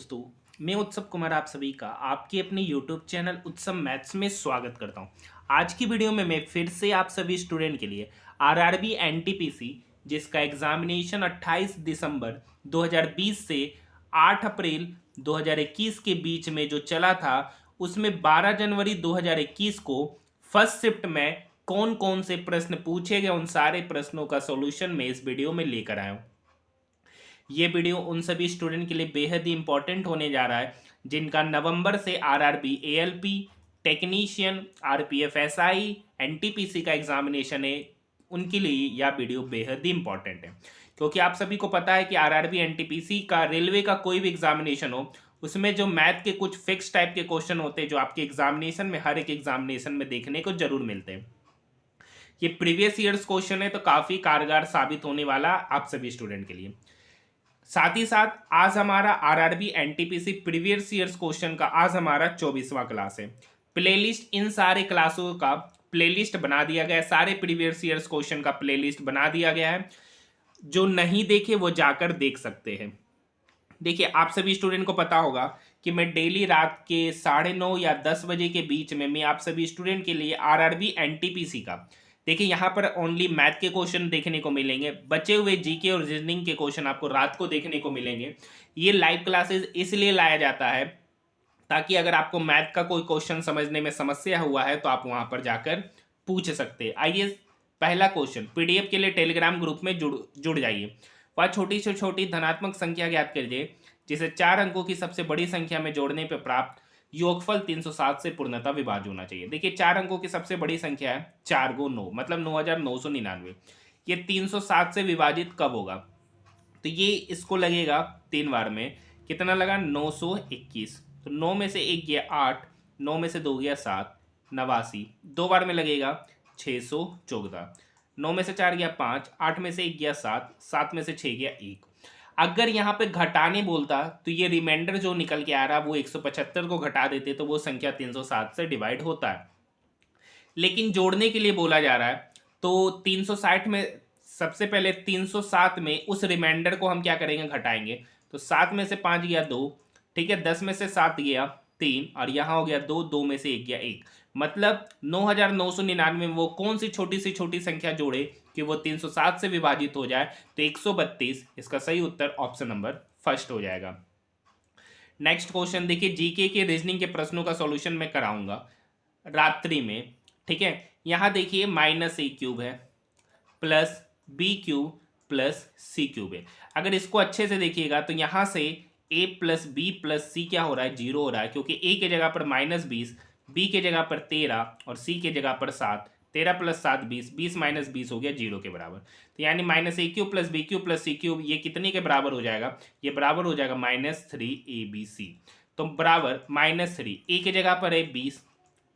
दोस्तों, मैं उत्सव कुमार आप सभी का आपके अपने YouTube चैनल उत्सव मैथ्स में स्वागत करता हूं। आज की वीडियो में मैं फिर से आप सभी स्टूडेंट के लिए आरआरबी एनटीपीसी जिसका एग्जामिनेशन 28 दिसंबर 2020 से 8 अप्रैल 2021 के बीच में जो चला था, उसमें 12 जनवरी 2021 को फर्स्ट शिफ्ट में कौन कौन से प्रश्न पूछे गए, उन सारे प्रश्नों का सॉल्यूशन मैं इस वीडियो में लेकर आया हूं। ये वीडियो उन सभी स्टूडेंट के लिए बेहद ही इंपॉर्टेंट होने जा रहा है जिनका नवंबर से RRB ALP, technician, RPF SI, NTPC का एग्जामिनेशन है। उनके लिए यह वीडियो बेहद ही इंपॉर्टेंट है क्योंकि आप सभी को पता है कि आरआरबी एनटीपीसी का रेलवे का कोई भी एग्जामिनेशन हो, उसमें जो मैथ के कुछ फिक्स टाइप के क्वेश्चन होते हैं जो आपके एग्जामिनेशन में हर एक एग्जामिनेशन में देखने को जरूर मिलते हैं। ये प्रीवियस ईयर्स क्वेश्चन है तो काफ़ी कारगर साबित होने वाला आप सभी स्टूडेंट के लिए। साथ ही साथ आज हमारा RRB NTPC previous years question का आज हमारा 24वां क्लास है। प्लेलिस्ट इन सारे क्लासों का प्लेलिस्ट बना दिया गया है, सारे प्रीवियस ईयर्स क्वेश्चन का प्लेलिस्ट बना दिया गया है। जो नहीं देखे वो जाकर देख सकते हैं। देखिए, आप सभी स्टूडेंट को पता होगा कि मैं डेली रात के 9:30 या 10 बजे के बीच में मैं आप सभी स्टूडेंट के लिए आरआरबी एनटीपीसी का, देखिए यहाँ पर ओनली मैथ के क्वेश्चन देखने को मिलेंगे, बचे हुए जीके और रीजनिंग के क्वेश्चन आपको रात को देखने को मिलेंगे। ये लाइव क्लासेस इसलिए लाया जाता है ताकि अगर आपको मैथ का कोई क्वेश्चन समझने में समस्या हुआ है तो आप वहां पर जाकर पूछ सकते हैं। आइए, पहला क्वेश्चन, पीडीएफ के लिए टेलीग्राम ग्रुप में जुड़ जाइए। वह छोटी से छोटी धनात्मक संख्या ज्ञात कीजिए जिसे 4 अंकों की सबसे बड़ी संख्या में जोड़ने पर प्राप्त योगफल 307 से पूर्णतः विभाज्य होना चाहिए। देखिए, 4 अंकों की सबसे बड़ी संख्या है 4 गो 9, मतलब 9999। ये 307 से विभाजित कब होगा? तो ये इसको लगेगा 3 बार में, कितना लगा? 921। तो 9 में से 1 गया 8, 9 में से 2 गया 7, 89। 2 बार में लगेगा 614। 9 में से 4 गया 5, 8 में से 1 गया 7, 7 में से 6 गया 1। अगर यहाँ पे घटाने बोलता तो ये रिमाइंडर जो निकल के आ रहा वो 175 को घटा देते तो वो संख्या 307 से डिवाइड होता है। लेकिन जोड़ने के लिए बोला जा रहा है तो 360 में सबसे पहले 307 में उस रिमाइंडर को हम क्या करेंगे? घटाएंगे। तो 7 में से 5 गया 2, ठीक है। 10 में से 7 गया 3 और यहाँ हो गया 2, 2 में से 1 गया 1। मतलब 9999 में वो कौन सी छोटी संख्या जोड़े कि वो 307 से विभाजित हो जाए? तो 132। इसका सही उत्तर ऑप्शन नंबर फर्स्ट हो जाएगा। नेक्स्ट क्वेश्चन देखिए, जीके के रीजनिंग के प्रश्नों का सॉल्यूशन मैं कराऊंगा रात्रि में, ठीक है। यहाँ देखिए -a³ है प्लस b³ प्लस c³ है। अगर इसको अच्छे से देखिएगा तो यहाँ से a प्लस बी प्लस सी क्या हो रहा है? 0 हो रहा है, क्योंकि a के जगह पर -20, b के जगह पर 13 और c के जगह पर 7। 13 प्लस 7 20, 20 माइनस 20 हो गया 0 के बराबर। तो यानी -a³ plus b³ plus c³ ये कितने के बराबर हो जाएगा? ये बराबर हो जाएगा -3abc। तो बराबर -3, a के जगह पर है 20,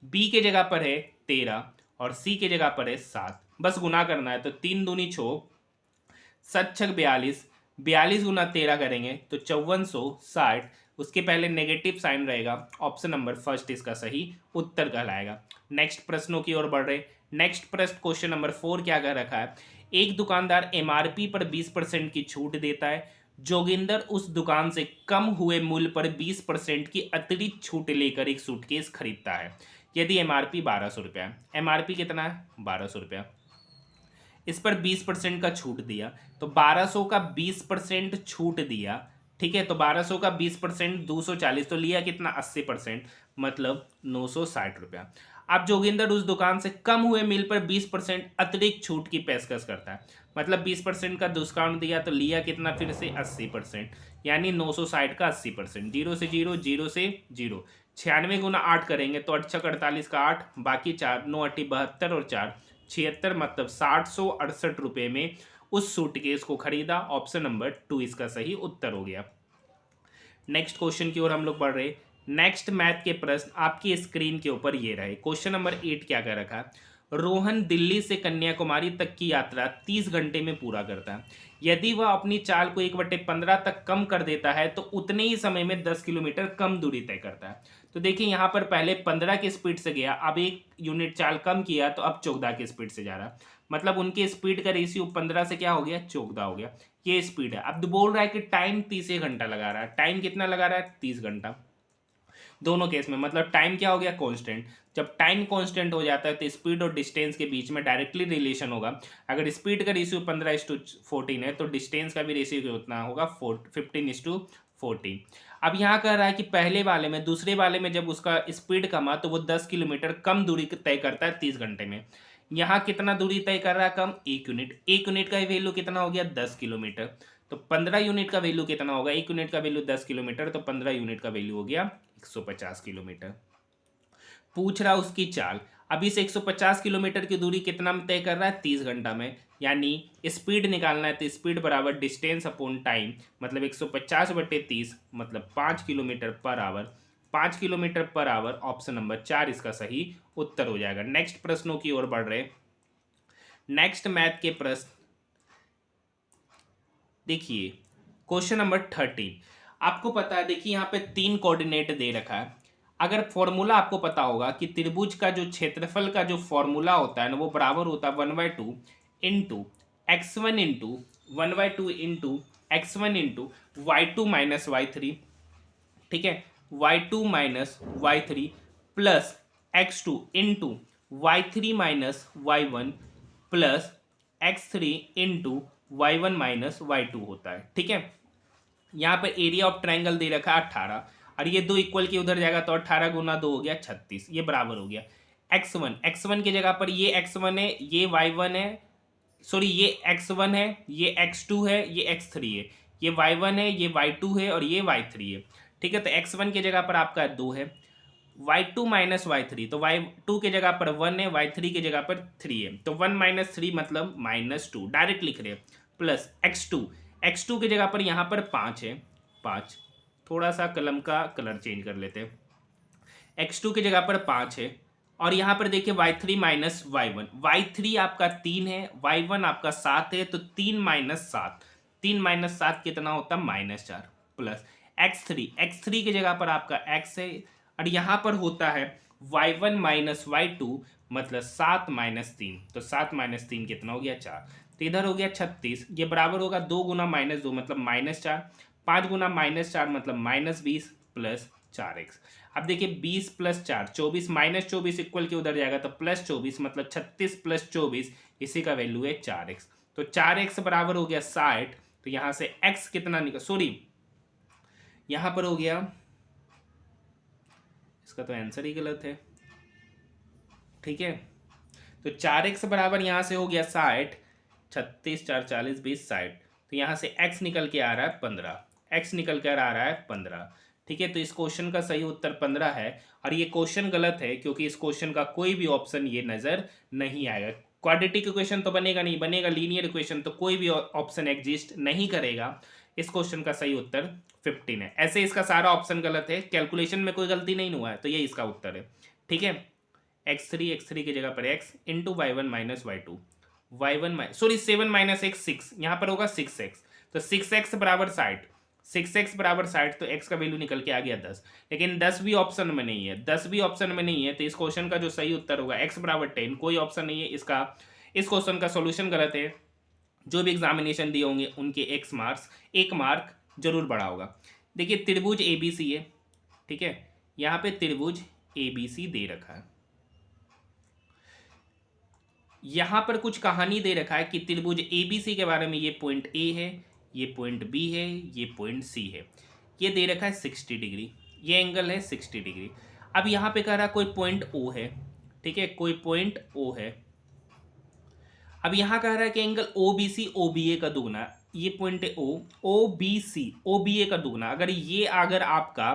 b के जगह पर है 13 और c के जगह पर है 7। बस गुना करना है तो 3 दूनी 6, 7 छक 42, 42 गुना 13 करेंगे तो 5460। उसके पहले नेगेटिव साइन रहेगा। ऑप्शन नंबर फर्स्ट इसका सही उत्तर कहलाएगा। नेक्स्ट प्रश्नों की ओर बढ़ रहे। नेक्स्ट प्रश्न क्वेश्चन नंबर 4 क्या कह रखा है? एक दुकानदार एमआरपी पर 20% की छूट देता है। जोगिंदर उस दुकान से कम हुए मूल्य पर 20% की अतिरिक्त छूट लेकर एक सूटकेस खरीदता है। यदि एमआरपी 1200 रुपया है, एमआरपी कितना है? 1200 रुपया, इस पर 20% का छूट दिया तो 1200 का 20% छूट दिया, ठीक है। तो 1200 का 20% 240, तो लिया कितना? 80%, मतलब 960 रुपया। अब जोगिंदर उस दुकान से कम हुए मिल पर 20% अतिरिक्त छूट की पेशकश करता है, मतलब 20% का डिस्काउंट दिया तो लिया कितना? फिर से 80%, यानी 960 का 80%। 0 से 0, 0 से 0, 96 गुना 8 करेंगे तो 8 छक 48 का 8, बाकी 4, 9 8 72 और 4 76, मतलब 768 रुपये में उस सूटकेस को खरीदा। ऑप्शन नंबर 2 इसका सही उत्तर हो गया। नेक्स्ट क्वेश्चन की ओर हम लोग बढ़ रहे। नेक्स्ट मैथ के प्रश्न आपकी स्क्रीन के ऊपर ये रहे। क्वेश्चन नंबर 8 क्या कर रखा है? रोहन दिल्ली से कन्याकुमारी तक की यात्रा 30 घंटे में पूरा करता है। यदि वह अपनी चाल को 1/15 तक कम कर देता है तो उतने ही समय में 10 किलोमीटर कम दूरी तय करता है। तो देखिए, यहाँ पर पहले 15 की स्पीड से गया, अब 1 यूनिट चाल कम किया तो अब 14 की स्पीड से जा रहा है। मतलब उनके स्पीड का रेशियो 15 से क्या हो गया? 14 हो गया। ये स्पीड है। अब बोल रहा है कि टाइम 30 घंटा लगा रहा है, टाइम कितना लगा रहा है 30 घंटा। दोनों केस में मतलब टाइम क्या हो गया कांस्टेंट। जब टाइम कांस्टेंट हो जाता है तो स्पीड और डिस्टेंस के बीच में डायरेक्टली रिलेशन होगा। अगर स्पीड का रेशियो 15:14 है तो डिस्टेंस का भी रेशियो उतना होगा 15:14। अब यहाँ कह रहा है कि पहले वाले में दूसरे वाले में जब उसका स्पीड कमा तो वो 10 किलोमीटर कम दूरी तय करता है 30 घंटे में। यहाँ कितना दूरी तय कर रहा है कम, 1 यूनिट। 1 यूनिट का वैल्यू कितना हो गया 10 किलोमीटर। तो 15 यूनिट का वैल्यू कितना होगा, 1 यूनिट का वैल्यू 10 किलोमीटर, तो 15 यूनिट का वैल्यू हो गया 150 किलोमीटर। पूछ रहा उसकी चाल। अभी से 150 किलोमीटर की दूरी कितना में तय कर रहा है 30 घंटा में, यानी स्पीड निकालना है तो स्पीड बराबर डिस्टेंस अपॉन टाइम, मतलब 150/30 मतलब 5 kilometre per hour. 5 kilometre per hour, option number 4 इसका सही उत्तर हो जाएगा। नेक्स्ट प्रश्नों की ओर बढ़ रहे। नेक्स्ट मैथ के प्रश्न देखिए, क्वेश्चन नंबर 13। आपको पता है, देखिए यहाँ पे 3 कोऑर्डिनेट दे रखा है। अगर फॉर्मूला आपको पता होगा कि त्रिभुज का जो क्षेत्रफल का जो फॉर्मूला होता है ना वो बराबर होता है 1/2 into x1 into 1/2 into x1 into y2 minus y3। ठीक है, y2 minus y3 plus x2 into y3 minus y1 plus x3 into y1 minus y2 होता है। ठीक है, यहाँ पर एरिया ऑफ ट्रायंगल दे रखा है 18, और ये 2 इक्वल के उधर जाएगा तो 18 गुना 2 हो गया 36, ये बराबर हो गया x1 की जगह पर ये x1 है, ये y1 है, सॉरी ये x1 है, ये x2 है, ये x3 है, ये y1 है, ये y2 है और ये y3 है। ठीक है, तो x1 की जगह पर आपका 2 है, y2 माइनस y3, तो y2 की जगह पर 1 है, y3 की जगह पर 3 है, तो 1 माइनस 3 मतलब -2 डायरेक्ट लिख रहे हैं, प्लस x2 की जगह पर यहाँ पर 5 है, 5, थोड़ा सा कलम का कलर चेंज कर लेते हैं। x2 की जगह पर 5 है, और यहाँ पर देखिए y3 माइनस y1, y3 आपका 3 है, y1 आपका 7 है, तो 3 माइनस 7, 3 माइनस 7 कितना होता है -4, प्लस x3 की जगह पर आपका x है, और यहाँ पर होता है y1 माइनस y2 मतलब 7 माइनस 3, तो 7 माइनस 3 कितना हो गया 4, तो इधर हो गया 36, ये बराबर होगा 2 गुना -2 मतलब -4, 5 गुना -4 मतलब -20 प्लस 4x। अब देखिए 20 प्लस 4 24, -24 इक्वल के उधर जाएगा तो +24 मतलब 36 प्लस 24, इसी का वैल्यू है 4x। तो 4x बराबर हो गया 60, तो यहाँ से x कितना निकल, सॉरी यहाँ पर हो गया, इसका तो आंसर ही गलत है। ठीक है, तो 4x बराबर यहाँ से हो गया 60, 36 4 40 20 60, तो यहाँ से x निकल के आ रहा है 15, x निकल कर आ रहा है 15। ठीक है, तो इस क्वेश्चन का सही उत्तर 15 है, और ये क्वेश्चन गलत है क्योंकि इस क्वेश्चन का कोई भी ऑप्शन ये नज़र नहीं आएगा। क्वाड्रेटिक इक्वेशन तो बनेगा नहीं, बनेगा लीनियर इक्वेशन, तो कोई भी ऑप्शन एग्जिस्ट नहीं करेगा। इस क्वेश्चन का सही उत्तर 15 है। ऐसे इसका सारा ऑप्शन गलत है, कैलकुलेशन में कोई गलती नहीं हुआ है, तो ये इसका उत्तर है। ठीक है, x3 की जगह पर x into y1 minus y2, y1 sorry 7 minus x 6, यहाँ पर होगा 6x, तो 6x बराबर 60, 6x बराबर 60, तो x का वैल्यू निकल के आ गया 10, लेकिन 10 भी ऑप्शन में नहीं है, 10 भी ऑप्शन में नहीं है, तो इस क्वेश्चन का जो सही उत्तर होगा x बराबर 10, कोई ऑप्शन नहीं है इसका। इस क्वेश्चन का सोल्यूशन गलत है। जो भी एग्जामिनेशन दिए होंगे उनके x मार्क्स 1 मार्क जरूर बढ़ा होगा। देखिए त्रिभुज ABC है, ठीक है, यहाँ पे त्रिभुज ABC दे रखा है, यहाँ पर कुछ कहानी दे रखा है कि त्रिभुज ABC के बारे में, ये पॉइंट A है, ये पॉइंट B है, ये पॉइंट C है, ये दे रखा है 60 डिग्री, ये एंगल है 60 डिग्री। अब यहाँ पे कह रहा है कोई पॉइंट O है, ठीक है, कोई पॉइंट O है। अब यहाँ कह रहा है कि एंगल OBC OBA का दुगना, ये पॉइंट है O, OBC OBA का दुगना, अगर आपका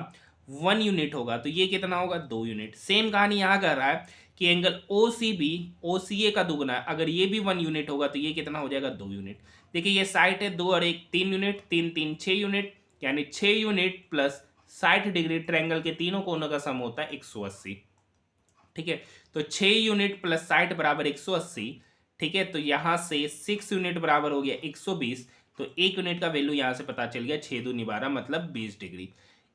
1 यूनिट होगा तो ये कितना होगा 2 यूनिट। सेम कहानी यहाँ कर रहा है कि एंगल OCB OCA का दुगना, अगर ये भी 1 यूनिट होगा तो ये कितना हो जाएगा 2 यूनिट। देखिए ये साइड है 2 और 1 3 यूनिट, 3 3 6 यूनिट, यानी 6 यूनिट प्लस 60 डिग्री, ट्रायंगल के तीनों कोनों का सम होता है 180। ठीक है, तो 6 यूनिट प्लस 60 बराबर 180। ठीक है, तो यहाँ से 6 यूनिट बराबर हो गया 120, तो 1 यूनिट का वैल्यू यहाँ से पता चल गया 6 दूनी 12 मतलब 20 डिग्री।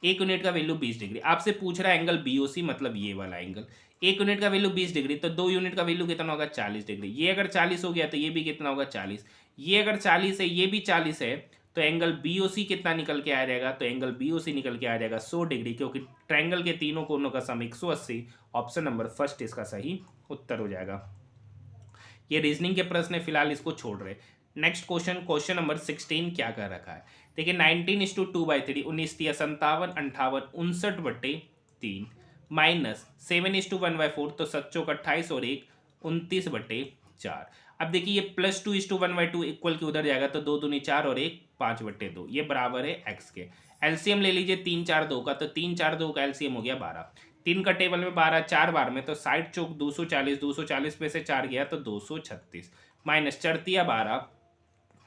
1 यूनिट का वैल्यू 20 डिग्री। आपसे पूछ रहा है एंगल BOC मतलब ये वाला एंगल, 1 यूनिट का वैल्यू 20 डिग्री, तो 2 यूनिट का वैल्यू कितना होगा 40 डिग्री। ये अगर 40 हो गया तो ये भी कितना होगा 40, ये अगर 40 है, ये भी 40 है, तो एंगल बी ओ सी कितना निकल के आ जाएगा? तो एंगल बी ओ सी निकल के आ जाएगा 100 डिग्री, क्योंकि ट्रायंगल के तीनों कोनों का सम 180। ऑप्शन नंबर फर्स्ट इसका सही उत्तर हो जाएगा। ये रीजनिंग के प्रश्न है, फिलहाल इसको छोड़ रहे। नेक्स्ट क्वेश्चन, क्वेश्चन नंबर 16 क्या कर रखा है? देखिए 19:2/3, 19×3 57, 58, 59/3 माइनस 7:1/4, तो 7×4 28 और 1 29/4। अब देखिए ये +2:1/2 इक्वल के उधर जाएगा, तो 2 दूनी 4 और 1 5/2, ये बराबर है x के। एलसीएम ले लीजिए 3 4 2 का, तो 3 4 2 का एलसीएम हो गया 12। 3 का टेबल में 12 4 बार में, तो 60 चौक 240, 240 में से 4 गया तो 236, माइनस 4 12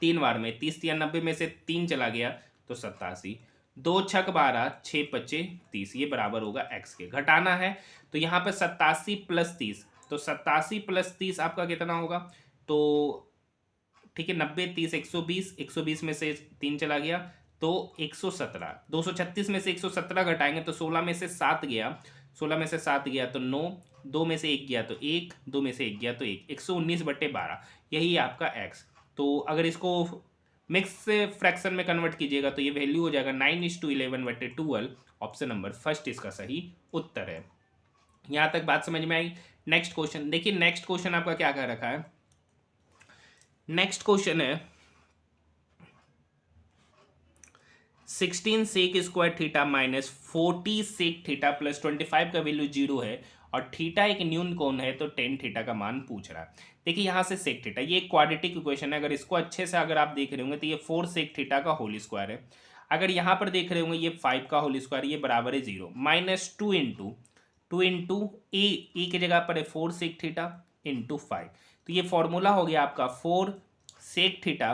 3 बार में, 30 90 में से 3 चला गया तो 87, 2 छक 12 6 25 30, ये बराबर होगा x के। घटाना है तो यहाँ पे 87 + 30, तो 87 + 30 आपका कितना होगा? तो ठीक है 90 30 120, 120 में से 3 चला गया तो 117, 236 में से 117 घटाएंगे तो 16 में से 7 गया, 16 में से 7 गया तो 9, 2 में से 1 गया तो 1, 2 में से 1 गया तो 1, 119/12, यही है आपका x। तो अगर इसको मिक्स फ्रैक्शन में कन्वर्ट कीजिएगा तो ये वैल्यू हो जाएगा 9:11/12। ऑप्शन नंबर फर्स्ट इसका सही उत्तर है। यहाँ तक बात समझ में आई? नेक्स्ट क्वेश्चन देखिए, नेक्स्ट क्वेश्चन आपका क्या कह रखा है? नेक्स्ट क्वेश्चन है 16 sec square theta minus 40 sec theta plus 25 का वैल्यू 0 है और थीटा एक न्यून कोण है, तो टेन थीटा का मान पूछ रहा है। देखिए यहाँ से सेक थीटा, ये एक क्वाड्रेटिक इक्वेशन है, अगर इसको अच्छे से अगर आप देख रहे होंगे तो ये 4 सेक थीटा का होल स्क्वायर है। अगर यहाँ पर देख रहे होंगे ये 5 का होल स्क्वायर, ये बराबर है 0, माइनस 2 इंटू ए की जगह पर है 4 सेक थीटा इंटू 5, तो ये फॉर्मूला हो गया आपका 4 sec theta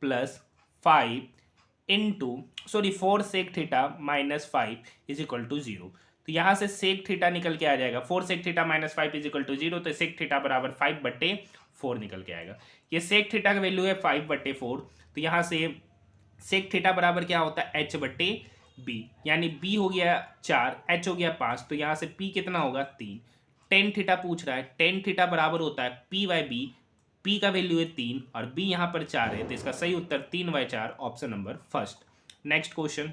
plus 5 4 sec theta minus 5 is equal to 0। तो यहाँ से सेक थीटा निकल के आ जाएगा 4 sec theta minus 5 is equal to 0, तो सेक थीटा बराबर 5/4 निकल के आएगा। ये सेक थीटा का वैल्यू है 5/4, तो यहाँ से सेक थीटा बराबर क्या होता है? h/b, यानी b हो गया 4, h हो गया 5, तो यहाँ से p कितना होगा? 3। टेन थीटा पूछ रहा है, टेन थीटा बराबर होता है p/b, p का वैल्यू है 3 और b यहाँ पर 4 है, तो इसका सही उत्तर 3/4, option number first. Next question,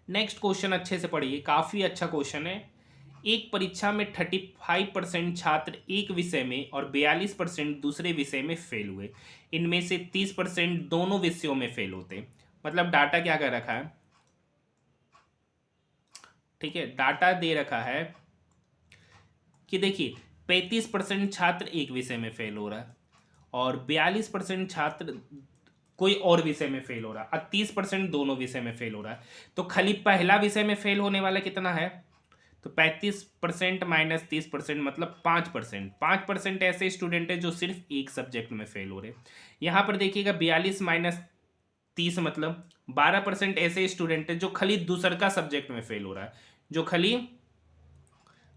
next question अच्छे से पढ़िए, काफ़ी अच्छा क्वेश्चन है। एक परीक्षा में 35% छात्र एक विषय में और 42% दूसरे विषय में फेल हुए, इनमें से 30% दोनों विषयों में फेल होते। मतलब डाटा क्या कर रखा है? ठीक है, डाटा दे रखा है कि देखिए 35% छात्र एक विषय में फेल हो रहा है और 42% छात्र कोई और विषय में फेल हो रहा है और 30% दोनों विषय में फेल हो रहा है। तो खाली पहला विषय में फेल होने वाला कितना है? तो 35% माइनस 30% मतलब 5%। 5% ऐसे स्टूडेंट है जो सिर्फ एक सब्जेक्ट में फेल हो रहे। यहाँ पर देखिएगा 42 माइनस 30 मतलब 12% ऐसे स्टूडेंट है जो खाली दूसरका सब्जेक्ट में फेल हो रहा है, जो खाली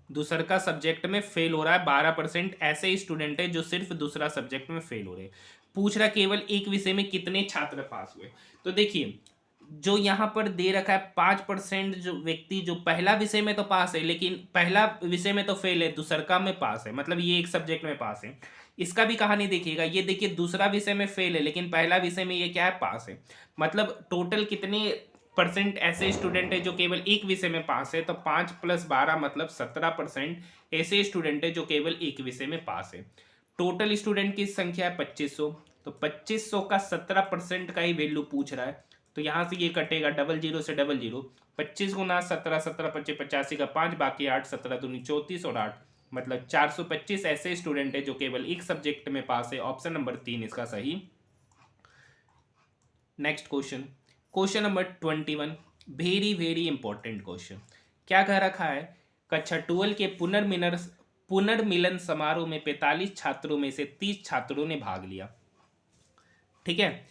दूसरका सब्जेक्ट में फेल हो रहा है। 12% ऐसे स्टूडेंट है जो सिर्फ दूसरा सब्जेक्ट में फेल हो रहे। पूछ रहा केवल एक विषय में कितने छात्र पास हुए। तो देखिए जो यहाँ पर दे रखा है 5% जो व्यक्ति जो पहला विषय में तो पास है, लेकिन पहला विषय में तो फेल है, दूसरका में पास है, मतलब ये एक सब्जेक्ट में पास है। इसका भी कहानी देखिएगा, ये देखिए दूसरा विषय में फेल है लेकिन पहला विषय में ये क्या है? पास है। मतलब टोटल कितने परसेंट ऐसे स्टूडेंट है जो केवल एक विषय में पास है? तो 5 + 12 मतलब 17% ऐसे स्टूडेंट है जो केवल एक विषय में पास है। टोटल स्टूडेंट की संख्या है 2500, तो 2500 का 17% का ही वैल्यू पूछ रहा है। तो यहाँ से ये कटेगा 00 से 00, 25 गुना 17, 17 25 85 का 5, बाकी 8, 17 दूनी 34 और 8 मतलब 425 ऐसे स्टूडेंट है जो केवल एक सब्जेक्ट में पास है। ऑप्शन नंबर 3 इसका सही। Next question, question number 21, very very important question. क्या कह रखा है? कक्षा 12 के पुनर्मिलन समारोह में 45 छात्रों में से 30 छात्रों ने भाग लिया। ठीक है,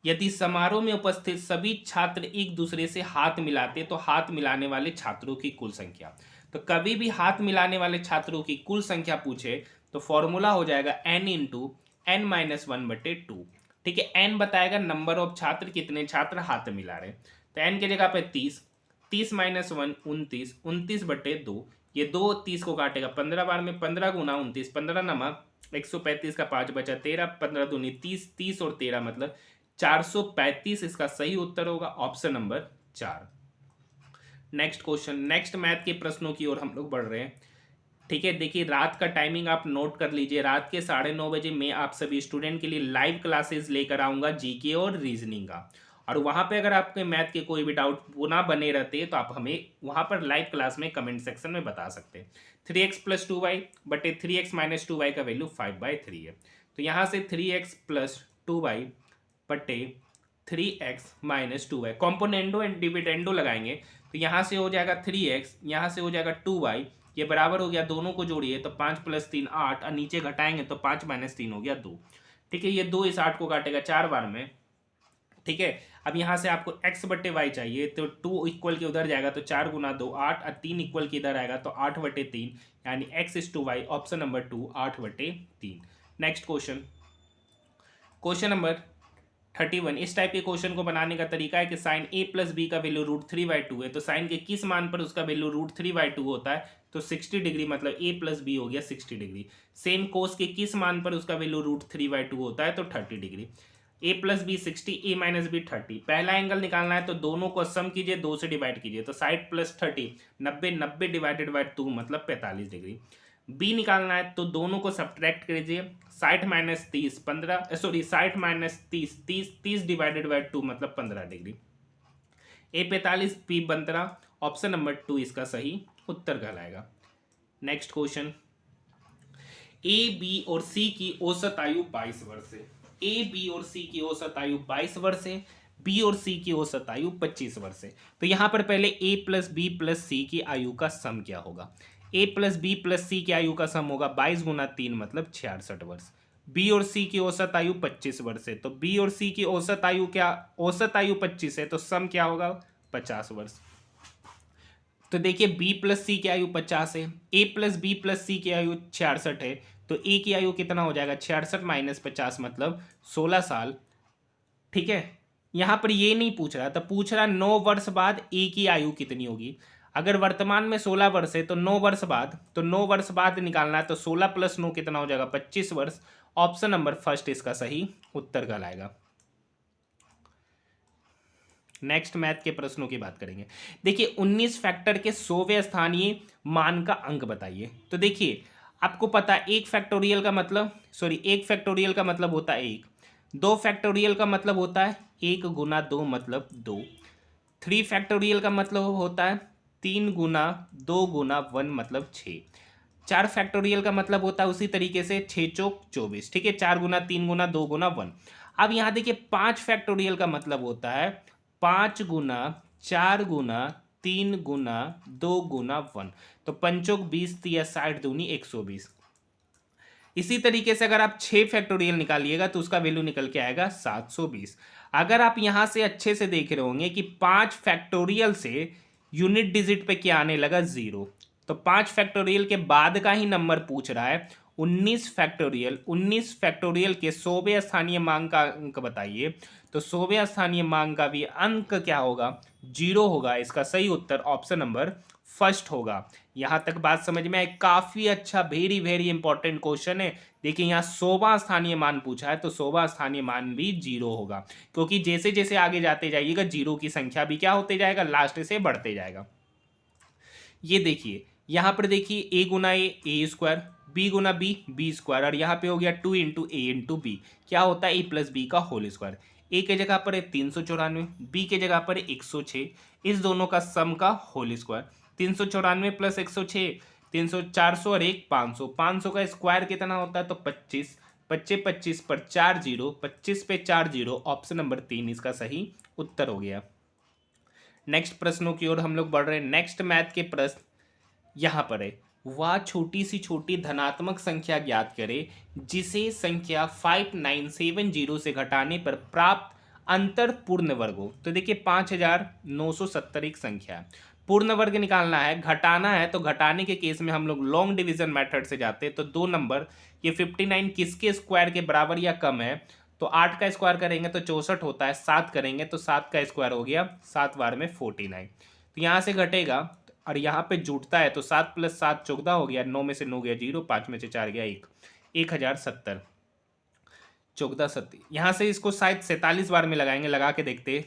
यदि समारोह में उपस्थित सभी छात्र एक दूसरे से हाथ मिलाते तो हाथ मिलाने वाले छात्रों की कुल संख्या। तो कभी भी हाथ मिलाने वाले छात्रों की कुल संख्या पूछे तो फॉर्मूला हो जाएगा n इंटू n माइनस 1/2। ठीक है, n बताएगा नंबर ऑफ छात्र, कितने छात्र हाथ मिला रहे। तो n की जगह पे 30, 30 माइनस 1 29, 29/2, ये 2 30 को काटेगा 15 बार में, 15 गुना 29, 15 नमक 135 का 5 बचा 13, 15 दूनी 30, 30 और 13 मतलब 435 इसका सही उत्तर होगा, option number 4। Next question, next math के प्रश्नों की ओर हम लोग बढ़ रहे हैं। ठीक है, देखिए रात का टाइमिंग आप नोट कर लीजिए। रात के 9:30 बजे मैं आप सभी स्टूडेंट के लिए लाइव क्लासेस लेकर आऊँगा जीके और रीजनिंग का। और वहाँ पे अगर आपके मैथ के कोई भी डाउट पुनः बने रहते हैं तो आप हमें वहाँ पर लाइव क्लास में कमेंट सेक्शन में बता सकते हैं। 3x + 2y बटे 3x - 2y का वैल्यू 5/3 है। तो यहाँ से 3x + 2y बटे 3x - 2y componendo and dividendo लगाएंगे तो यहाँ से हो जाएगा 3x, यहाँ से हो जाएगा 2y, ये बराबर हो गया, दोनों को जोड़िए तो 5 + 3 8 और नीचे घटाएंगे तो 5 - 3 हो गया 2। ठीक है, ये 2 इस 8 को काटेगा 4 बार में। ठीक है, अब यहाँ से आपको x बटे वाई चाहिए तो 2 इक्वल के उधर जाएगा तो 4 × 2 8 और 3 इक्वल के इधर आएगा तो 8/3 यानी x = y, option number 2 8/3। Next question, question number 31। इस टाइप के क्वेश्चन को बनाने का तरीका है कि साइन a + b का वैल्यू √3/2 है तो साइन के किस मान पर उसका वैल्यू √3/2 होता है तो 60 डिग्री, मतलब a + b हो गया 60 डिग्री। सेम कोस के किस मान पर उसका वैल्यू √3/2 होता है तो 30 degree. a + b 60, a - b 30। पहला एंगल निकालना है तो दोनों को सम कीजिए, 2 से डिवाइड कीजिए तो 60 + 30 90, 90 डिवाइडेड बाय 2 मतलब 45 डिग्री। बी निकालना है तो दोनों को सब्ट्रैक्ट कीजिए, 60 - 30 15, सॉरी 60 - 30 30, 30 डिवाइडेड बाय 2 मतलब 15 डिग्री। ए 45, बी 15, ऑप्शन नंबर 2 इसका सही उत्तर कहलाएगा। नेक्स्ट क्वेश्चन, ए बी और सी की औसत आयु 22 वर्ष है। ए बी और सी की औसत आयु 22 वर्ष है, बी और सी की औसत आयु 25 वर्ष है। तो यहां पर पहले ए + बी + सी की आयु का सम क्या होगा। ए + बी + सी की आयु का सम होगा 22 × 3 मतलब 66 वर्ष। बी और सी की औसत आयु 25 वर्ष है तो बी और सी की औसत आयु क्या, औसत आयु 25 है तो सम क्या होगा 50 वर्ष। तो देखिए बी + सी की आयु 50 है, ए + बी + सी की आयु 66 है तो ए की आयु कितना हो जाएगा 66 - 50 मतलब 16 साल। ठीक है, यहां पर ये नहीं पूछ रहा, तो पूछ रहा 9 वर्ष बाद ए की आयु कितनी होगी। अगर वर्तमान में 16 वर्ष है तो 9 वर्ष बाद, तो 9 वर्ष बाद निकालना है तो 16 + 9 कितना हो जाएगा 25 वर्ष। ऑप्शन नंबर फर्स्ट इसका सही उत्तर कहलाएगा। नेक्स्ट मैथ के प्रश्नों की बात करेंगे। देखिए 19 फैक्टर के 100वें स्थानीय मान का अंक बताइए। तो देखिए आपको पता है एक फैक्टोरियल का मतलब, सॉरी एक फैक्टोरियल का मतलब होता है एक, 2 फैक्टोरियल का मतलब होता है 1 × 2 मतलब 2, 3 फैक्टोरियल का मतलब होता है 3 × 2 × 1 मतलब 6, 4 फैक्टोरियल का मतलब होता है उसी तरीके से 6 चौक 24। ठीक है, 4 × 3 × 2 × 1। अब यहाँ देखिए 5 फैक्टोरियल का मतलब होता है 5 × 4 × 3 × 2 × 1 तो 5 चौक 20, 3 60 दूनी 120। इसी तरीके से अगर आप 6 फैक्टोरियल निकालिएगा तो उसका वैल्यू निकल के आएगा 720। अगर आप यहां से अच्छे से देख रहे होंगे कि 5 फैक्टोरियल से यूनिट डिजिट पे क्या आने लगा 0, तो 5 फैक्टोरियल के बाद का ही नंबर पूछ रहा है। 19 फैक्टोरियल, 19 फैक्टोरियल के 100वें स्थानीय मांग का अंक बताइए। तो 100वें स्थानीय मांग का भी अंक क्या होगा 0 होगा। इसका सही उत्तर ऑप्शन नंबर फर्स्ट होगा। यहां तक बात समझ में आए, काफी अच्छा, वेरी वेरी इंपॉर्टेंट क्वेश्चन है। देखिए यहाँ 100वां स्थानीय मान पूछा है तो 100वां स्थानीय मान भी 0 होगा, क्योंकि जैसे जैसे आगे जाते जाइएगा 0 की संख्या भी क्या होते जाएगा, लास्ट से बढ़ते जाएगा। ये देखिए यहाँ पर देखिए a × a square, b × b square, और यहाँ पे हो गया 2 × a × b, क्या होता है a + b का होल स्क्वायर। a के जगह पर है 394, b के जगह पर है 106, इस दोनों का सम का होल स्क्वायर। 394 + 106 300, 400 और 1 500, 500 का स्क्वायर कितना होता है तो 25, 25 25 पर 4 0, 25 पे 4 0, ऑप्शन नंबर 3 इसका सही उत्तर हो गया। नेक्स्ट प्रश्नों की ओर हम लोग बढ़ रहे हैं। नेक्स्ट मैथ के प्रश्न यहाँ पर है, वह छोटी सी छोटी धनात्मक संख्या ज्ञात करें जिसे संख्या 5970 से घटाने पर प्राप्त अंतर पूर्ण वर्ग हो। तो देखिए 5970 एक संख्या है, पूर्ण वर्ग निकालना है, घटाना है। तो घटाने के केस में हम लोग लॉन्ग डिवीजन मेथड से जाते हैं। तो 2 नंबर, ये 59 किसके स्क्वायर के बराबर या कम है, तो 8 का स्क्वायर करेंगे तो 64 होता है, 7 करेंगे तो 7 का स्क्वायर हो गया, 7 बार में 49। तो यहाँ से घटेगा और यहाँ पे जुटता है तो 7 + 7 14 हो गया, 9 में से 9 गया 0, 5 में से 4 गया 1, 1070, 14 यहाँ से इसको शायद 47 बार में लगाएंगे, लगा के देखते।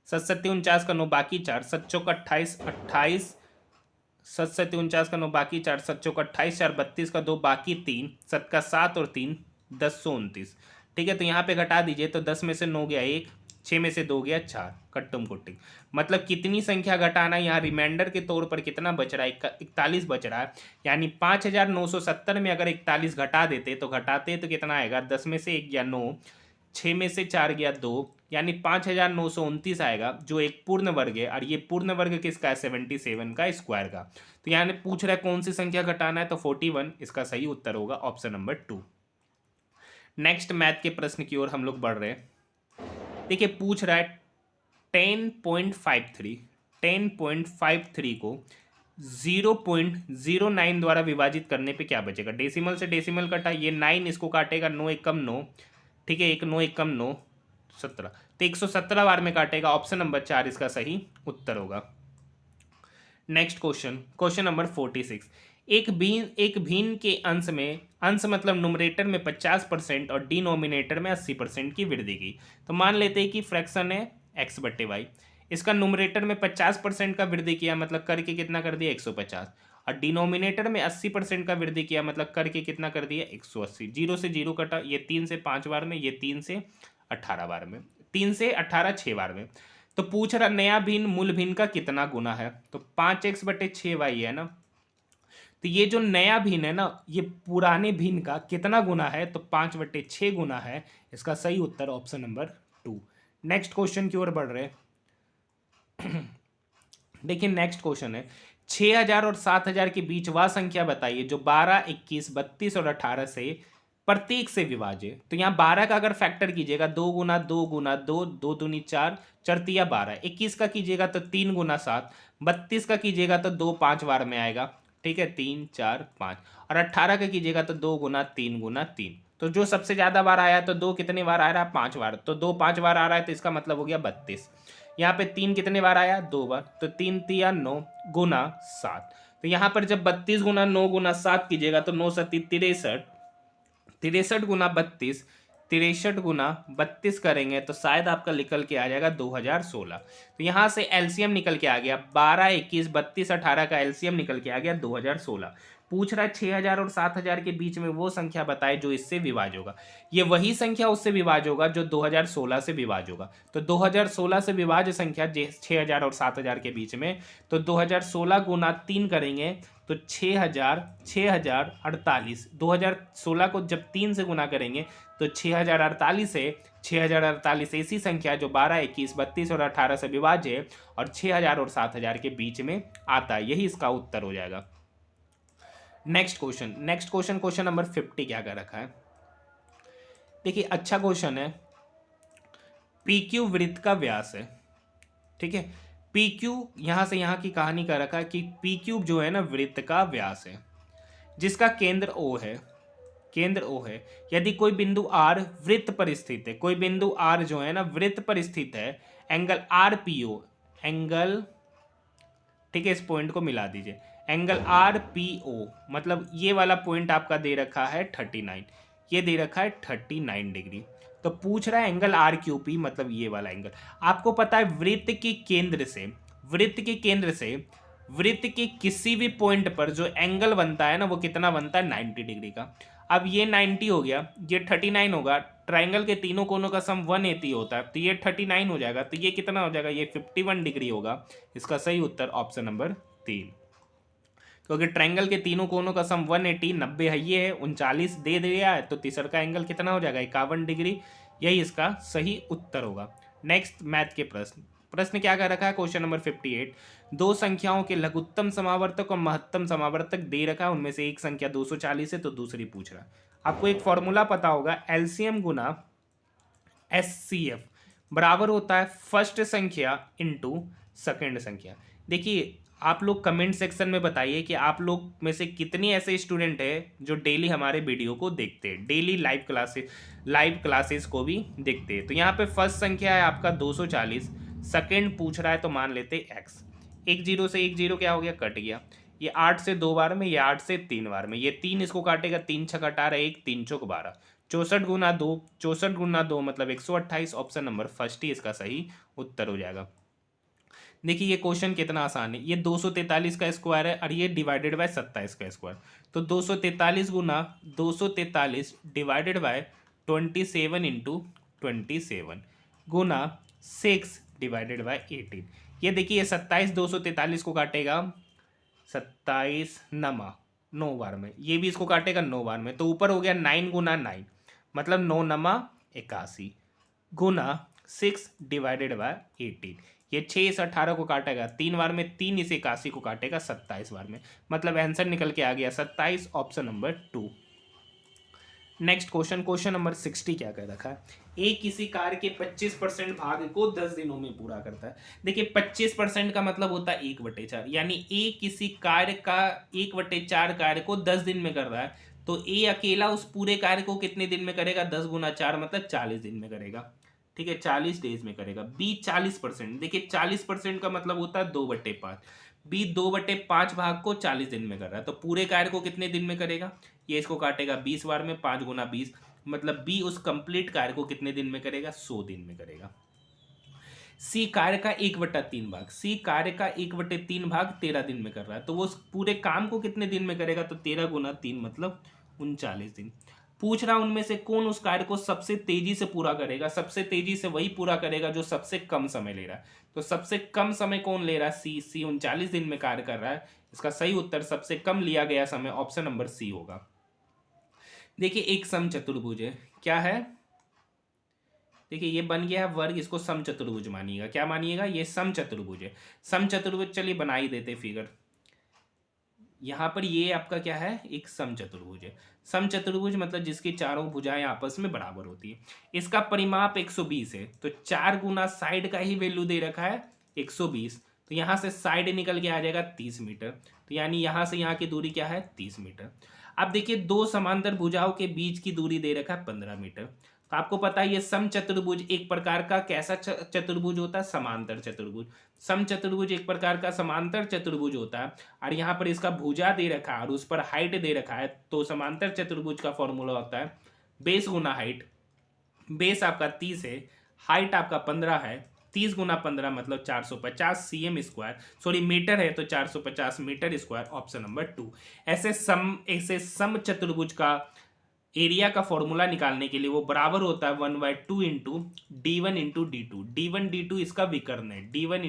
7 7 49 का 9 बाकी 4, 7 चौक 28, 28, 7 7 49 का 9 बाकी 4, 7 चौक 28, 4 32 का 2 बाकी 3, 7 का 7 और 3 10 29। ठीक है, तो यहाँ पे घटा दीजिए तो 10 में से 9 गया 1, 6 में से 2 गया 4, कट्टुम कुट्टी। मतलब कितनी संख्या घटाना है, यहाँ रिमाइंडर के तौर पर कितना बच रहा है, 41 बच रहा है। यानी 5970 में अगर 41 घटा देते तो घटाते तो कितना आएगा, 10 में से 1 गया 9, 6 में से 4 गया 2, यानी 5929 आएगा, जो एक पूर्ण वर्ग है। और ये पूर्ण वर्ग किसका है, 77 का स्क्वायर का। तो यहाँ पूछ रहा है कौन सी संख्या घटाना है, तो 41 इसका सही उत्तर होगा, ऑप्शन नंबर 2। नेक्स्ट मैथ के प्रश्न की ओर हम लोग बढ़ रहे हैं। देखिए पूछ रहा है 10.53 को 0.09 द्वारा विभाजित करने पे क्या बचेगा। डेसिमल से डेसिमल कटा, ये 9 इसको काटेगा, 9 एक कम 9, ठीक है, 1 9 1 कम 9 17, तो 117 बार में काटेगा, ऑप्शन नंबर 4 इसका सही उत्तर होगा। Next question, question number 46। एक भिन्न के अंश मतलब नुमरेटर में 50% और डिनोमिनेटर में 80% की वृद्धि की। तो मान लेते हैं कि फ्रैक्शन है x/y, इसका नुमरेटर में 50% का वृद्धि किया, मतलब करके कितना कर दिया 150, और डिनोमिनेटर में 80% का वृद्धि किया, मतलब करके कितना कर दिया 180। 0 से 0 कटा, ये 3 से 5 बार में, ये 3 से 18 बार में, 3 से 18 6 बार में। तो पूछ रहा नया भिन्न मूल भिन्न का कितना गुना है, तो 5x/6y है ना। तो ये जो नया भिन्न है ना, ये पुराने भिन्न का कितना गुना है, तो 5/6 गुना है, इसका सही उत्तर ऑप्शन नंबर 2। नेक्स्ट क्वेश्चन की ओर बढ़ रहे हैं। देखिए नेक्स्ट क्वेश्चन है 6000 और 7000 के बीच वह संख्या बताइए जो 12, 21, 32 और 18 से प्रत्येक से विभाज्य। तो यहाँ 12 का अगर फैक्टर कीजिएगा 2 गुना 2 गुना 2, 2 दूनी 4, 4 तिया 12, 21 का कीजिएगा तो 3 गुना 7, 32 का कीजिएगा तो 2 5 बार में आएगा, ठीक है, 3 4 5, और 18 का कीजिएगा तो 2 गुना 3 गुना 3। तो जो सबसे ज़्यादा बार आया तो 2 कितने बार आ रहा है, 5 बार, तो 2 5 बार आ रहा है, तो इसका मतलब हो गया 32। यहाँ पे 3 कितने बार आया, 2 बार, तो 3 तिया 9 गुना 7। तो यहाँ पर जब 32 गुना 9 गुना 7 कीजिएगा तो 9 7 63, 63 गुना 32, 63 गुना 32 करेंगे तो शायद आपका निकल के आ जाएगा 2016। तो यहाँ से एलसीएम निकल के आ गया 12, 21, 32, 18 का एलसीएम निकल के आ गया 2016। पूछ रहा है 6000 और 7000 के बीच में वो संख्या बताए जो इससे विभाज्य होगा। ये वही संख्या उससे विभाज्य होगा जो 2016 से विभाज्य होगा। तो 2016 से विभाज्य संख्या 6000 और 7000 के बीच में, तो 2016 गुना 3 करेंगे तो 6048। 2016 को जब 3 से गुना करेंगे तो 6048 है। 6048 ऐसी संख्या जो 12, 21, 32 और 18 से विभाज्य है और 6000 और 7000 के बीच में आता है, यही इसका उत्तर हो जाएगा। नेक्स्ट क्वेश्चन, क्वेश्चन नंबर 50 क्या कर रखा है। देखिए अच्छा क्वेश्चन है। PQ वृत्त का व्यास है, ठीक है। PQ यहां से यहां की कहानी कर रखा है कि PQ जो है ना वृत्त का व्यास है जिसका केंद्र O है, केंद्र O है। यदि कोई बिंदु R वृत्त पर स्थित है, कोई बिंदु R जो है ना वृत्त पर स्थित है, एंगल RPO, एंगल, ठीक है, इस पॉइंट को मिला दीजिए, एंगल RPO मतलब ये वाला पॉइंट आपका दे रखा है 39, ये दे रखा है 39 डिग्री। तो पूछ रहा है एंगल RQP मतलब ये वाला एंगल। आपको पता है वृत्त के केंद्र से, वृत्त के केंद्र से वृत्त के किसी भी पॉइंट पर जो एंगल बनता है ना वो कितना बनता है 90 डिग्री का। अब ये 90 हो गया, ये 39 होगा, ट्राइंगल के तीनों कोनों का सम 180 होता है, तो ये 39 हो जाएगा, तो ये कितना हो जाएगा, ये 51 डिग्री होगा। इसका सही उत्तर ऑप्शन नंबर 3, क्योंकि ट्रायंगल के तीनों कोनों का सम 180, 90 है, ये है 39 दे दिया है, तो तीसरा का एंगल कितना हो जाएगा 51 डिग्री, यही इसका सही उत्तर होगा। नेक्स्ट मैथ के प्रश्न क्या कर रखा है, क्वेश्चन नंबर 58। दो संख्याओं के लघुत्तम समावर्तक और महत्तम समावर्तक दे रखा है, उनमें से एक संख्या 240 है तो दूसरी पूछ रहा है। आपको एक फॉर्मूला पता होगा, एलसीएम गुना एचसीएफ बराबर होता है फर्स्ट संख्या इंटू सेकेंड संख्या। देखिए आप लोग कमेंट सेक्शन में बताइए कि आप लोग में से कितने ऐसे स्टूडेंट हैं जो डेली हमारे वीडियो को देखते हैं, डेली लाइव क्लासेस को भी देखते हैं। तो यहाँ पे फर्स्ट संख्या है आपका 240, सेकेंड पूछ रहा है तो मान लेते x। 1 0 से 1 0 क्या हो गया, कट गया। ये 8 से 2 बार में, ये 8 से 3 बार में, ये 3 इसको काटेगा, 3 छक 18, 1 3 चौक 12, 64 गुना 2, 64 गुना 2 मतलब 128। ऑप्शन नंबर फर्स्ट ही इसका सही उत्तर हो जाएगा। देखिए ये क्वेश्चन कितना आसान है, ये 243 का स्क्वायर है और ये डिवाइडेड बाय 27 का स्क्वायर, तो 243 गुना 243 divided by 27 into 27 Guna 6 divided by 18। ये देखिए 27 243 को काटेगा 27 नमा 9 बार में, ये भी इसको काटेगा 9 बार में, तो ऊपर हो गया 9 गुना 9 मतलब 9 नमा 81 गुना 6 डिवाइडेड बाय 18। ये 6 इस 18 को काटेगा 3 बार में, 3 इस 81 को काटेगा 27 बार में, मतलब आंसर निकल के आ गया 27, option number 2। Next question, question number 60 क्या कह रखा है, ए किसी कार्य के 25% भाग को 10 दिनों में पूरा करता है। देखिए 25% का मतलब होता है 1/4, यानी ए किसी कार्य का 1/4 कार्य को 10 दिन में कर रहा है, तो ए अकेला उस पूरे कार्य को कितने दिन में करेगा, 10 गुना 4 मतलब 40 दिन में करेगा। ठीक है, 40 डेज में करेगा। बी 40%, देखिए 40% का मतलब होता है 2/5, बी 2/5 भाग को 40 दिन में कर रहा है, तो पूरे कार्य को कितने दिन में करेगा, ये इसको काटेगा 20 बार में, 5 गुना 20 मतलब बी उस कंप्लीट कार्य को कितने दिन में करेगा, 100 दिन में करेगा। सी कार्य का 1/3 भाग, सी कार्य का 1/3 भाग 13 दिन में कर रहा है, तो वो उस पूरे काम को कितने दिन में करेगा, तो 13 गुना 3 मतलब 39 दिन। पूछ रहा उनमें से कौन उस कार्य को सबसे तेजी से पूरा करेगा, सबसे तेजी से वही पूरा करेगा जो सबसे कम समय ले रहा है, तो सबसे कम समय कौन ले रहा है, सी 39 दिन में कार्य कर रहा है। इसका सही उत्तर सबसे कम लिया गया समय ऑप्शन नंबर सी होगा। देखिए एक समचतुर्भुज है, क्या है, देखिए ये बन गया है वर्ग, इसको समचतुर्भुज मानिएगा, क्या मानिएगा, ये समचतुर्भुज है। समचतुर्भुज चलिए बना ही देते फिगर, यहाँ पर ये आपका क्या है, एक समचतुर्भुज है। समचतुर्भुज मतलब जिसकी चारों भुजाएं आपस में बराबर होती है। इसका परिमाप 120 है, तो 4 गुना साइड का ही वैल्यू दे रखा है 120, तो यहाँ से साइड निकल के आ जाएगा 30 मीटर, तो यानी यहाँ से यहाँ की दूरी क्या है, 30 मीटर। अब देखिए दो समांतर भुजाओं के बीच की दूरी दे रखा है 15 मीटर। तो आपको पता है ये समचतुर्भुज एक प्रकार का कैसा चतुर्भुज होता है, समांतर चतुर्भुज। समचतुर्भुज एक प्रकार का समांतर चतुर्भुज होता है, और यहाँ पर इसका भुजा दे रखा है और उस पर हाइट दे रखा है, तो समांतर चतुर्भुज का फॉर्मूला होता है बेस गुना हाइट। बेस आपका 30 है, हाइट आपका 15 है, 30 गुना 15 मतलब 450 cm स्क्वायर, सॉरी मीटर है, तो 450 मीटर स्क्वायर, ऑप्शन नंबर 2। ऐसे सम चतुर्भुज का एरिया का फॉर्मूला निकालने के लिए वो बराबर होता है 1/2 into D1 into D2। D1 D2 इसका विकर्ण है, D1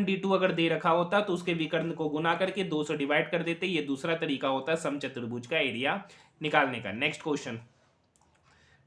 D2 अगर दे रखा होता तो उसके विकर्ण को गुना करके 2 से डिवाइड कर देते। ये दूसरा तरीका होता है समचतुर्भुज का एरिया निकालने का। नेक्स्ट क्वेश्चन,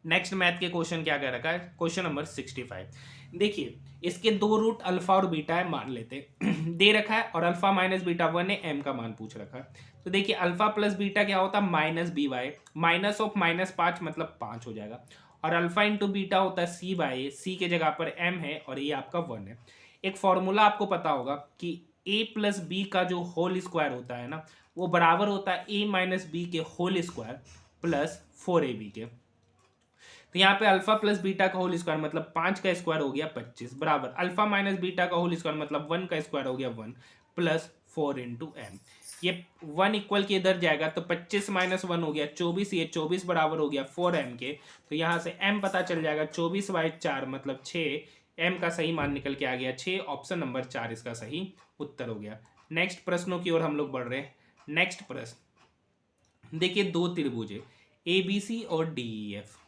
नेक्स्ट मैथ के क्वेश्चन क्या कह रखा है, क्वेश्चन नंबर 65। देखिए इसके दो रूट अल्फा और बीटा है मान लेते दे रखा है, और अल्फा माइनस बीटा 1 है, एम का मान पूछ रखा है। तो देखिए अल्फा प्लस बीटा क्या होता है, minus B Y, minus of -5 मतलब 5 हो जाएगा, और अल्फा इंटू बीटा होता है सी बाई ए, सी के जगह पर एम है और ये आपका 1 है। एक फॉर्मूला आपको पता होगा कि ए प्लस बी का जो होल स्क्वायर होता है ना, वो बराबर होता है ए माइनस बी के होल स्क्वायर प्लस 4ab के। तो यहाँ पे अल्फा प्लस बीटा का होल स्क्वायर मतलब 5 का स्क्वायर हो गया 25, बराबर अल्फा माइनस बीटा का होल स्क्वायर मतलब 1 का स्क्वायर हो गया 1 प्लस 4 इंटू एम। ये 1 इक्वल के इधर जाएगा तो 25 माइनस 1 हो गया 24, ये 24 बराबर हो गया 4m के, तो यहाँ से m पता चल जाएगा 24/4 मतलब 6, m का सही मान निकल के आ गया 6, ऑप्शन नंबर 4 इसका सही उत्तर हो गया। नेक्स्ट प्रश्नों की ओर हम लोग बढ़ रहे हैं। नेक्स्ट प्रश्न देखिए, दो त्रिभुज है ABC और DEF,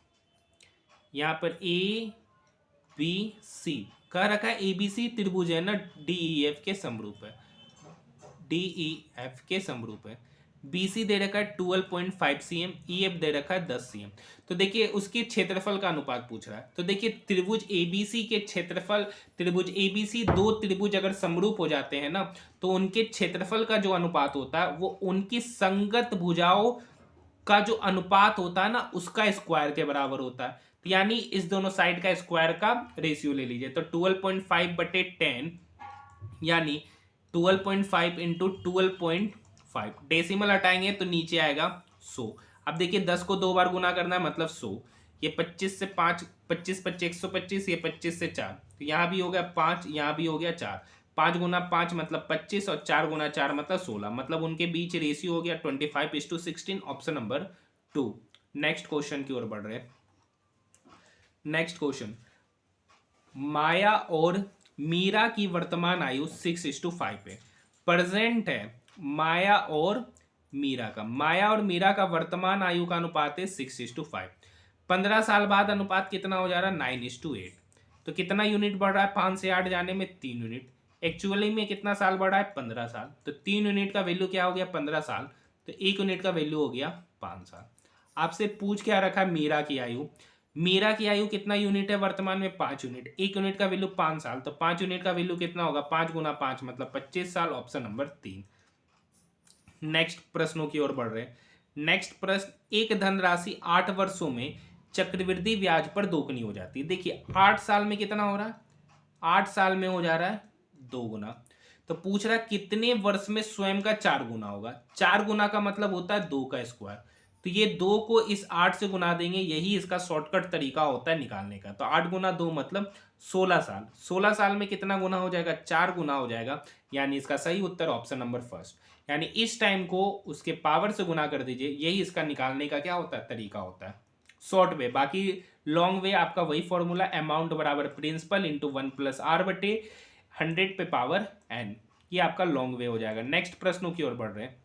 यहाँ पर ABC कह रखा है, ABC त्रिभुज है ना, DEF के समरूप है, DEF के समरूप है। BC दे रखा है 12.5 cm, EF दे रखा है 10 cm। तो देखिए उसके क्षेत्रफल का अनुपात पूछ रहा है, तो देखिए त्रिभुज ABC के क्षेत्रफल, त्रिभुज ABC दो त्रिभुज अगर समरूप हो जाते हैं ना, तो उनके क्षेत्रफल का जो अनुपात होता है वो उनकी संगत भुजाओं का जो अनुपात होता है ना उसका स्क्वायर के बराबर होता है। तो यानी इस दोनों साइड का स्क्वायर का रेशियो ले लीजिए, तो 12.5/10 यानी 12.5 इंटू 12.5, डेसिमल हटाएंगे तो नीचे आएगा 100। अब देखिए 10 को 2 बार गुना करना है मतलब 100, ये 25 से 5, 25 25 125, ये 25 से 4, तो यहाँ भी हो गया 5, यहाँ भी हो गया 4, 5 गुना 5 मतलब 25 और 4 गुना 4 मतलब 16, मतलब उनके बीच रेशियो हो गया 25:16, ऑप्शन नंबर 2। नेक्स्ट क्वेश्चन की ओर बढ़ रहे हैं। नेक्स्ट क्वेश्चन, माया और मीरा की वर्तमान आयु 6:5 है। प्रेजेंट है माया और मीरा का, माया और मीरा का वर्तमान आयु का अनुपात है 6:5। 15 साल बाद अनुपात कितना हो जा रहा है? 9:8। तो कितना यूनिट बढ़ रहा है 5 से 8 जाने में? 3 यूनिट। एक्चुअली में कितना साल बढ़ा है? 15 साल। तो 3 यूनिट का वैल्यू क्या हो गया? 15 साल। तो 1 यूनिट का वैल्यू हो गया 5 साल। आपसे पूछ क्या रखा है? मीरा की आयु। मीरा की आयु कितना यूनिट है वर्तमान में? 5 यूनिट। 1 यूनिट का वैल्यू 5 साल, तो 5 यूनिट का वैल्यू कितना होगा? 5 गुना 5 मतलब 25 साल, ऑप्शन नंबर 3। नेक्स्ट प्रश्नों की ओर बढ़ रहे हैं। नेक्स्ट प्रश्न, एक धनराशि 8 वर्षों में चक्रवृद्धि ब्याज पर दोगुनी हो जाती है। देखिए 8 साल में कितना हो रहा है? 8 साल में हो जा रहा है 2 गुना। तो पूछ रहा है कितने वर्ष में स्वयं का 4 गुना होगा? 4 गुना का मतलब होता है 2 का स्क्वायर। तो ये 2 को इस 8 से गुना देंगे, यही इसका शॉर्टकट तरीका होता है निकालने का। तो 8 गुना 2 मतलब 16 साल। 16 साल में कितना गुना हो जाएगा? 4 गुना हो जाएगा। यानी इसका सही उत्तर ऑप्शन नंबर फर्स्ट। यानी इस टाइम को उसके पावर से गुना कर दीजिए, यही इसका निकालने का क्या होता है? तरीका होता है, शॉर्ट वे। बाकी लॉन्ग वे आपका वही फॉर्मूला, अमाउंट बराबर प्रिंसिपल इंटू 1+r/100 पे पावर n। ये आपका लॉन्ग वे हो जाएगा। नेक्स्ट प्रश्नों की ओर बढ़ रहे हैं।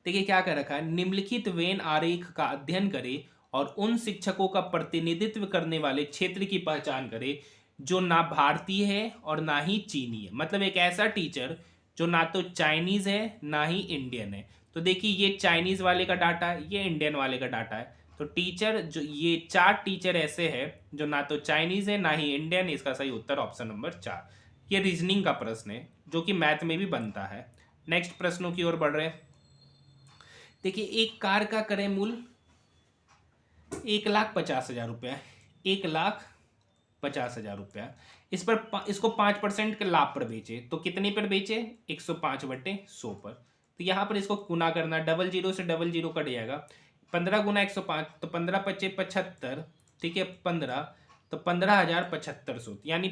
देखिए क्या कर रखा है, निम्नलिखित वेन आरेख का अध्ययन करें और उन शिक्षकों का प्रतिनिधित्व करने वाले क्षेत्र की पहचान करें जो ना भारतीय है और ना ही चीनी है। मतलब एक ऐसा टीचर जो ना तो चाइनीज है ना ही इंडियन है। तो देखिए ये चाइनीज वाले का डाटा है, ये इंडियन वाले का डाटा है। तो टीचर जो ये 4 टीचर ऐसे हैं जो ना तो चाइनीज है ना ही इंडियन, इसका सही उत्तर ऑप्शन नंबर 4। ये रीजनिंग का प्रश्न है जो कि मैथ में भी बनता है। नेक्स्ट प्रश्नों की ओर बढ़ रहे हैं। देखिए एक कार का क्रय मूल्य 1,50,000 रुपया है। 1,50,000 रुपया। इसको 5% के लाभ पर बेचे तो कितने पर बेचे? 105/100 पर। तो यहाँ पर इसको गुना करना, डबल जीरो से डबल जीरो कट जाएगा। 15 गुना 105 तो 15 पच्चे 75, ठीक है 15, तो 15,075 यानी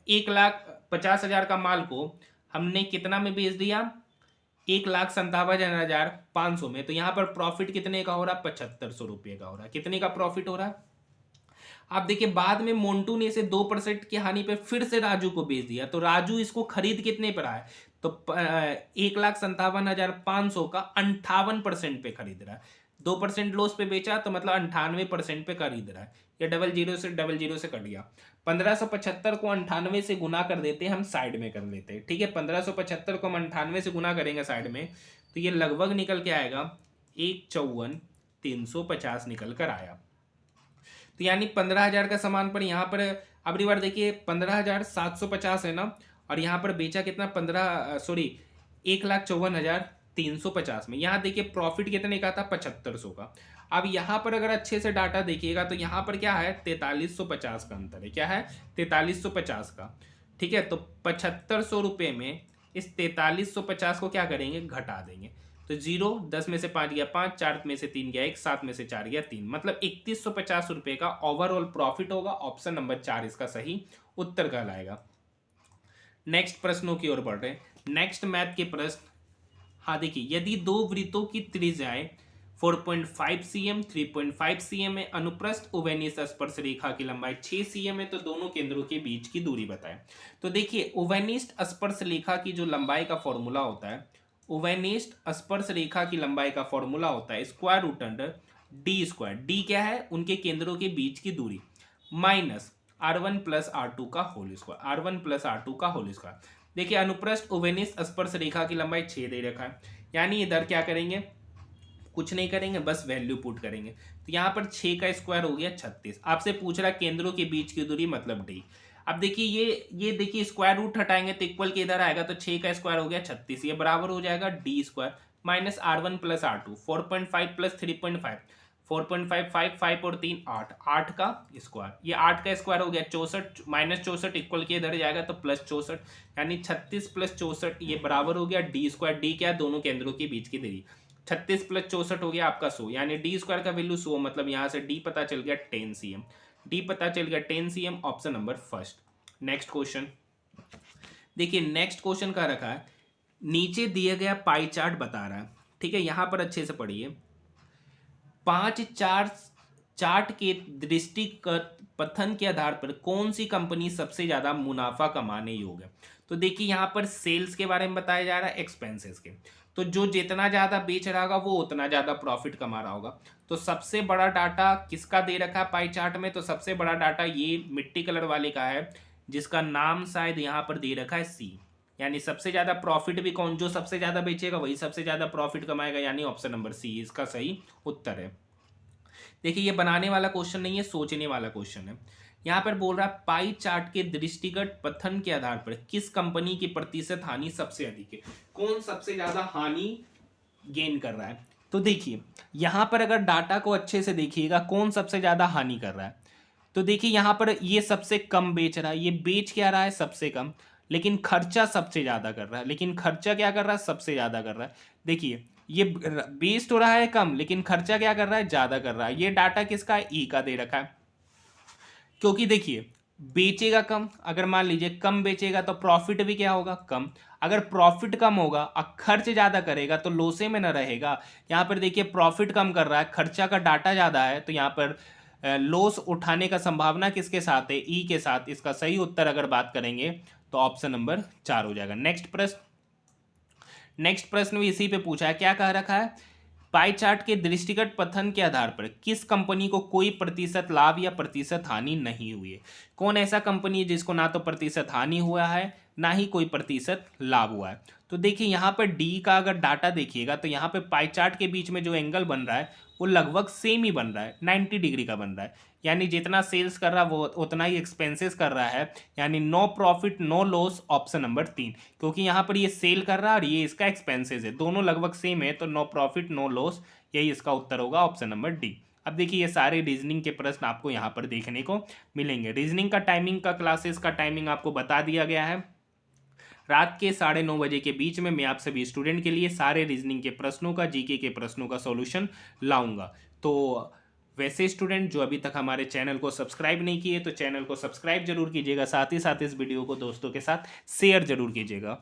1,50,000 का माल को हमने कितना में बेच दिया? 1,57,500 में। तो यहाँ पर प्रॉफिट कितने का हो रहा है? 7,500 रुपये का हो रहा है। कितने का प्रॉफिट हो रहा है? आप देखिए बाद में मोन्टू ने इसे 2% की हानि पे फिर से राजू को बेच दिया। तो राजू इसको खरीद कितने पर आया? तो 1,57,500 का 58% पे खरीद रहा है। 2% लॉस पे बेचा तो मतलब 98% पे खरीद रहा है। ये डबल जीरो से कट गया। 1575 को 98 से गुना कर देते हम, साइड में कर लेते हैं, ठीक है। 1575 को हम 98 से गुना करेंगे साइड में, तो ये लगभग निकल के आएगा 1,54,350 निकल कर आया। तो यानी 15,000 का सामान पर यहाँ पर अगली बार देखिए 15,750 है ना, और यहाँ पर बेचा कितना? 1,54,350 में। यहाँ देखिए प्रॉफिट कितने का था? 7,500 का। अब यहाँ पर अगर अच्छे से डाटा देखिएगा तो यहाँ पर क्या है? 4,350 का अंतर है। क्या है? 4,350 का, ठीक है। तो 7,500 रुपये में इस 4,350 को क्या करेंगे? घटा देंगे। तो 0, 10 में से 5 गया 5, 4 में से 3 गया 1, 7 में से 4 गया 3, मतलब 3,150 रुपये का ओवरऑल प्रॉफिट होगा। ऑप्शन नंबर 4 इसका सही उत्तर कहलाएगा। नेक्स्ट प्रश्नों की ओर बढ़ रहे हैं। नेक्स्ट मैथ के प्रश्न। हाँ देखिए, यदि दो वृत्तों की त्रिज्याएं 4.5 cm 3.5 cm है, अनुप्रस्थ उभयनिष्ठ स्पर्श रेखा की लंबाई 6 cm है, तो दोनों केंद्रों के बीच की दूरी बताएं। तो देखिए उभयनिष्ठ स्पर्श रेखा की जो लंबाई का फॉर्मूला होता है, उभयनिष्ठ स्पर्श रेखा की लंबाई का फॉर्मूला होता है square root under D square. D क्या है? उनके केंद्रों के बीच की दूरी, माइनस r1+r2 का होल स्क्वायर, r1+r2 का होल स्क्वायर। देखिए अनुप्रस्थ उभयनिष्ठ स्पर्श रेखा की लंबाई 6 दे रखा है, यानी इधर क्या करेंगे? कुछ नहीं करेंगे, बस वैल्यू पुट करेंगे। तो यहाँ पर 6 का स्क्वायर हो गया 36। आपसे पूछ रहा केंद्रों के बीच की दूरी मतलब डी। अब देखिए ये देखिए स्क्वायर रूट हटाएंगे तो इक्वल के इधर आएगा, तो 6 का स्क्वायर हो गया 36, ये बराबर हो जाएगा D square minus r1+r2, 4.5 plus 3.5, 4.5 5 5 और 3 8, 8 का स्क्वायर, ये 8 का स्क्वायर हो गया 64, माइनस 64 इक्वल के इधर जाएगा तो प्लस 64, यानी 36 प्लस 64 ये बराबर हो गया डी स्क्वायर। डी क्या? दोनों केंद्रों के बीच की दूरी। 36 प्लस 64 हो गया आपका 100, यानी डी स्क्वायर का वैल्यू 100, मतलब यहाँ से डी पता चल गया 10 cm। डी पता चल गया 10 cm, option number first. Next question देखिए नेक्स्ट क्वेश्चन का रखा है, नीचे दिया गया पाई चार्ट बता रहा है, ठीक है, यहां पर अच्छे से पढ़िए। 5 चार्ट के दृष्टिगत पतन के आधार पर कौन सी कंपनी सबसे ज्यादा मुनाफा कमाने योग्य है। तो देखिए यहाँ पर सेल्स के बारे में बताया जा रहा है, एक्सपेंसेस के। तो जो जितना ज्यादा बेच रहा होगा वो उतना ज्यादा प्रॉफिट कमा रहा होगा। तो सबसे बड़ा डाटा किसका दे रखा है पाई चार्ट में, तो सबसे बड़ा डाटा ये मिट्टी कलर वाले का है, जिसका नाम शायद यहाँ पर दे रखा है सी। यानी सबसे ज्यादा प्रॉफिट भी कौन, जो सबसे ज्यादा बेचेगा वही सबसे ज्यादा प्रॉफिट कमाएगा, यानी ऑप्शन नंबर सी इसका सही उत्तर है। देखिए ये बनाने वाला क्वेश्चन नहीं है, सोचने वाला क्वेश्चन है। यहाँ पर बोल रहा है पाई चार्ट के दृष्टिगत पतन के आधार पर किस कंपनी की प्रतिशत हानि सबसे अधिक है, कौन सबसे ज्यादा हानि गेन कर रहा है। तो देखिए यहाँ पर अगर डाटा को अच्छे से देखिएगा कौन सबसे ज्यादा हानि कर रहा है, तो देखिए यहाँ पर ये सबसे कम बेच रहा है, ये बेच क्या रहा है सबसे कम, लेकिन खर्चा सबसे ज्यादा कर रहा है, लेकिन खर्चा क्या कर रहा है सबसे ज्यादा कर रहा है। देखिए ये बेच तो रहा है कम, लेकिन खर्चा क्या कर रहा है ज्यादा कर रहा है। ये डाटा किसका है, ई का दे रखा है। क्योंकि देखिए बेचेगा कम, अगर मान लीजिए कम बेचेगा तो प्रॉफिट भी क्या होगा कम। अगर प्रॉफिट कम होगा और खर्च ज्यादा करेगा तो लोसे में ना रहेगा। यहाँ पर देखिए प्रॉफिट कम कर रहा है, खर्चा का डाटा ज्यादा है, तो यहाँ पर लॉस उठाने का संभावना किसके साथ है, ई के साथ। इसका सही उत्तर अगर बात करेंगे तो ऑप्शन नंबर 4 हो जाएगा। नेक्स्ट प्रश्न भी इसी पे पूछा है, क्या कह रखा है, पाई चार्ट के दृष्टिगत पतन के आधार पर किस कंपनी को कोई प्रतिशत लाभ या प्रतिशत हानि नहीं हुई है। कौन ऐसा कंपनी है जिसको ना तो प्रतिशत हानि हुआ है ना ही कोई प्रतिशत लाभ हुआ है। तो देखिए यहाँ पर डी का अगर डाटा देखिएगा तो यहाँ पे पाई चार्ट के बीच में जो एंगल बन रहा है वो लगभग सेम ही बन रहा है, 90 डिग्री का बन रहा है। यानी जितना सेल्स कर रहा है वो उतना ही एक्सपेंसेस कर रहा है, यानी no profit no loss, option number 3। क्योंकि यहाँ पर ये सेल कर रहा है और ये इसका एक्सपेंसेस है, दोनों लगभग सेम है, तो नो प्रॉफिट नो लॉस, यही इसका उत्तर होगा, ऑप्शन नंबर डी। अब देखिए ये सारे रीजनिंग के प्रश्न आपको यहाँ पर देखने को मिलेंगे। रीजनिंग का टाइमिंग का क्लासेस का टाइमिंग आपको बता दिया गया है, रात के 9:30 के बीच में मैं आप सभी स्टूडेंट के लिए सारे रीजनिंग के प्रश्नों का, जीके के प्रश्नों का सॉल्यूशन लाऊंगा। तो वैसे स्टूडेंट जो अभी तक हमारे चैनल को सब्सक्राइब नहीं किए तो चैनल को सब्सक्राइब जरूर कीजिएगा, साथ ही साथ इस वीडियो को दोस्तों के साथ शेयर जरूर कीजिएगा।